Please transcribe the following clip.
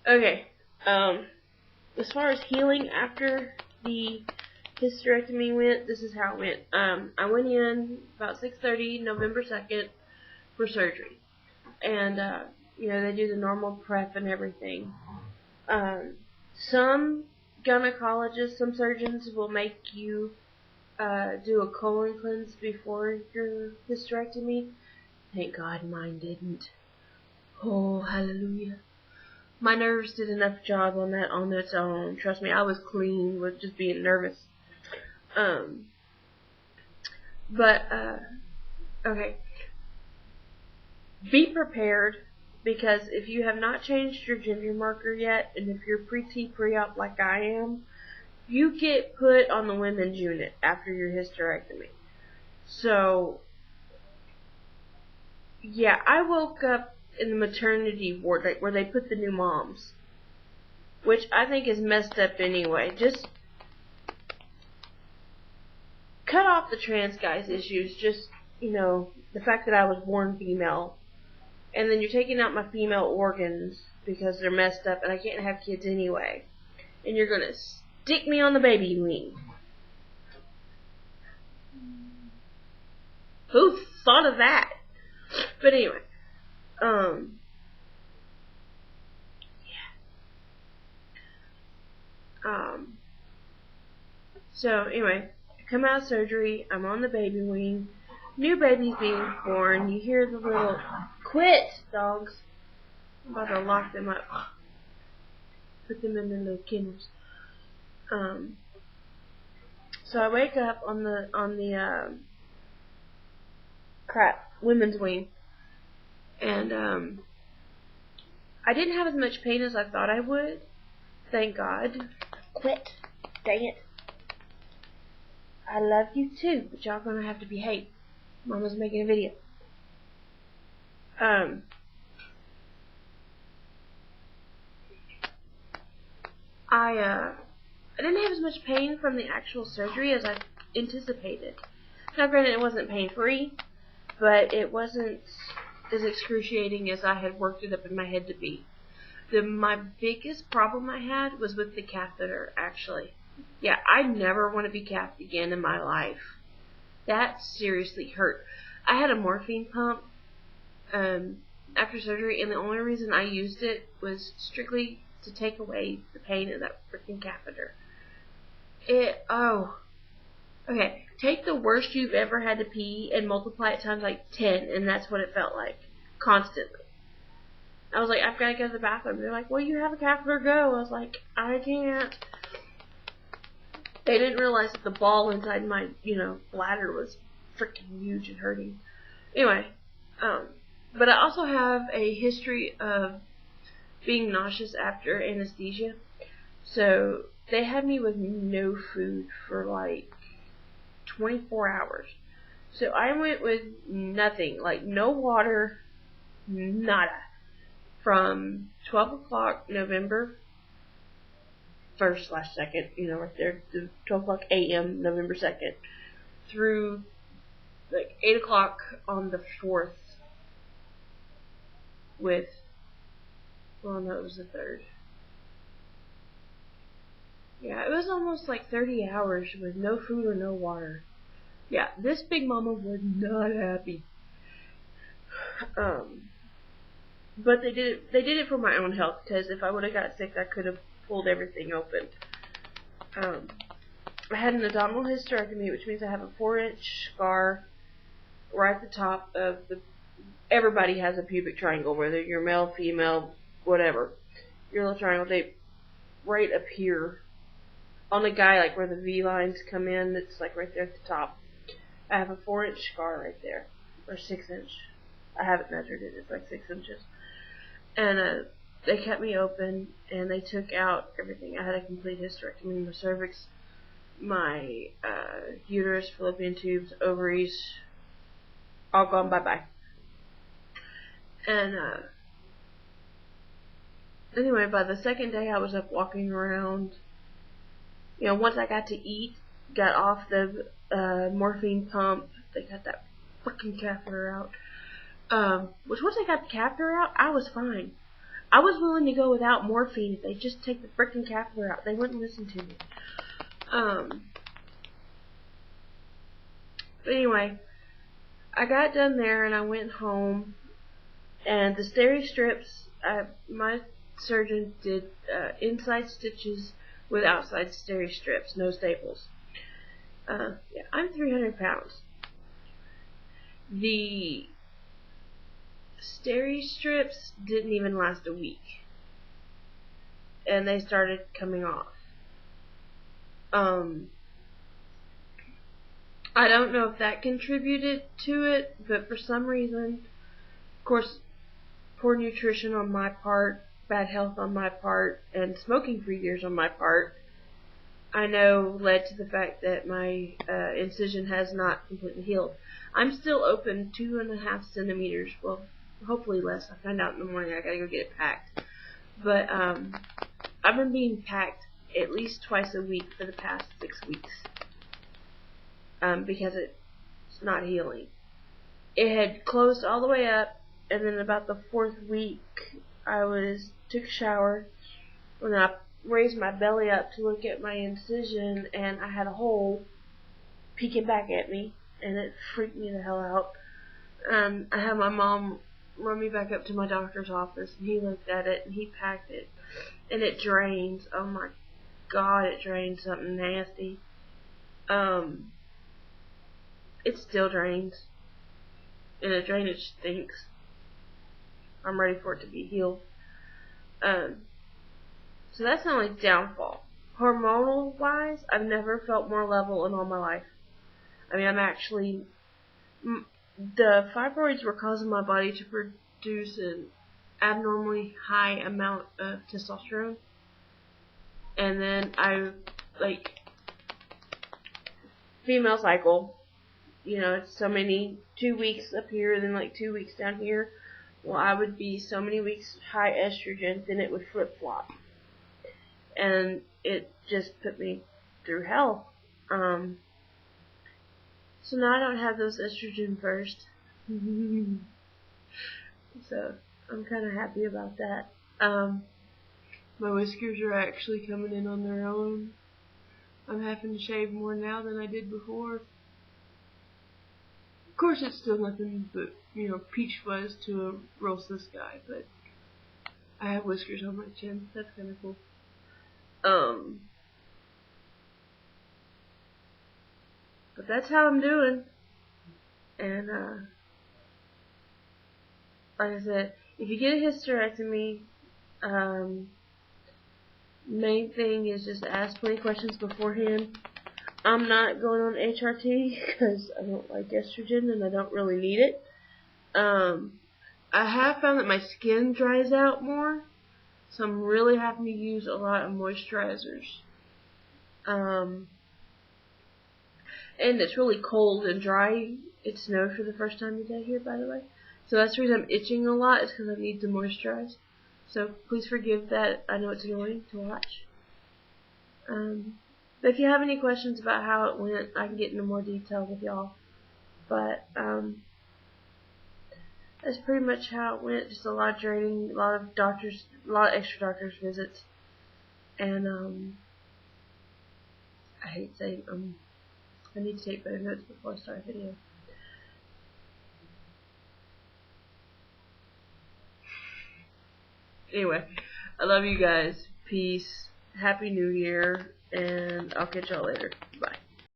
Okay. As far as healing after the hysterectomy went, this is how it went. I went in about 6:30, November 2nd, for surgery. And, they do the normal prep and everything. Some gynecologists, some surgeons will make you do a colon cleanse before your hysterectomy. Thank God mine didn't. Oh, hallelujah. My nerves did enough job on that on its own. Trust me, I was clean with just being nervous. Okay. Be prepared, because if you have not changed your gender marker yet, and if you're pre-T, pre-op like I am, you get put on the women's unit after your hysterectomy. So, yeah, I woke up in the maternity ward where they put the new moms, which I think is messed up anyway. Just cut off the trans guys issues. Just, the fact that I was born female, and then you're taking out my female organs because they're messed up and I can't have kids anyway, and you're gonna stick me on the baby wing. Who thought of that? But anyway, so anyway, I come out of surgery, I'm on the baby wing, new baby's being born, you hear the little, quit, dogs, I'm about to lock them up, put them in their little kennels. So I wake up on the women's wing, and I didn't have as much pain as I thought I would. Thank God. Quit. Dang it. I love you too, but y'all gonna have to behave. Mama's making a video. I didn't have as much pain from the actual surgery as I anticipated. Now, granted, it wasn't pain-free, but it wasn't as excruciating as I had worked it up in my head to be. My biggest problem I had was with the catheter, actually. Yeah, I never want to be cathed again in my life. That seriously hurt. I had a morphine pump after surgery, and the only reason I used it was strictly to take away the pain of that freaking catheter. Okay, take the worst you've ever had to pee and multiply it times like 10, and that's what it felt like, constantly. I was like, I've got to go to the bathroom. They're like, well, you have a catheter, go. I was like, I can't. They didn't realize that the ball inside my, bladder was freaking huge and hurting. Anyway, but I also have a history of being nauseous after anesthesia. So they had me with no food for like 24 hours. So I went with nothing, like no water, nada, from 12 o'clock November 1st/2nd, right there, to 12 o'clock a.m. November 2nd, through like 8 o'clock on the 4th with, well, no, it was the 3rd. Yeah, it was almost like 30 hours with no food or no water. Yeah, this big mama was not happy. But they did it for my own health, because if I would have got sick, I could have pulled everything open. I had an abdominal hysterectomy, which means I have a 4-inch scar right at the top of everybody has a pubic triangle, whether you're male, female, whatever. Your little triangle, right up here. On the guy, like where the V lines come in, it's like right there at the top. I have a 4-inch scar right there. Or 6-inch. I haven't measured it, it's like 6 inches. And they cut me open, and they took out everything. I had a complete hysterectomy. My cervix, my uterus, fallopian tubes, ovaries, all gone bye-bye. And anyway, by the second day, I was up walking around. Once I got to eat, got off the morphine pump, they got that freaking catheter out. Which once I got the catheter out, I was fine. I was willing to go without morphine if they just take the frickin' catheter out. They wouldn't listen to me. But anyway, I got done there and I went home, and the steri strips, my surgeon did inside stitches with outside steri strips, no staples. Yeah, I'm 300 pounds. The steri strips didn't even last a week, and they started coming off. I don't know if that contributed to it, but for some reason, of course, poor nutrition on my part, bad health on my part, and smoking for years on my part, I know led to the fact that my incision has not completely healed. I'm still open 2.5 centimeters. Well, hopefully less. I find out in the morning. I gotta go get it packed. But I've been being packed at least twice a week for the past 6 weeks because it's not healing. It had closed all the way up, and then about the 4th week, I took a shower, and I raised my belly up to look at my incision, and I had a hole peeking back at me, and it freaked me the hell out. I had my mom run me back up to my doctor's office, and he looked at it, and he packed it, and it drains. Oh my God, it drains something nasty. It still drains, and the drainage stinks. I'm ready for it to be healed. So that's the only downfall. Hormonal wise, I've never felt more level in all my life. I mean, the fibroids were causing my body to produce an abnormally high amount of testosterone. And then female cycle, it's so many, 2 weeks up here, and then 2 weeks down here. Well, I would be so many weeks high estrogen, then it would flip-flop. And it just put me through hell. So now I don't have those estrogen bursts. So I'm kind of happy about that. My whiskers are actually coming in on their own. I'm having to shave more now than I did before. Of course, it's still nothing but, peach fuzz to a real cis guy, but I have whiskers on my chin. That's kind of cool. But that's how I'm doing. And, like I said, if you get a hysterectomy, main thing is just ask plenty of questions beforehand. I'm not going on HRT because I don't like estrogen and I don't really need it. I have found that my skin dries out more, so I'm really having to use a lot of moisturizers. And it's really cold and dry. It snowed for the first time today here, by the way. So that's the reason I'm itching a lot, is because I need to moisturize. So please forgive that. I know it's annoying to watch. But if you have any questions about how it went, I can get into more detail with y'all. But that's pretty much how it went. Just a lot of draining, a lot of extra doctor's visits. And I hate saying I need to take better notes before I start a video. Anyway, I love you guys. Peace. Happy New Year. And I'll catch y'all later. Bye.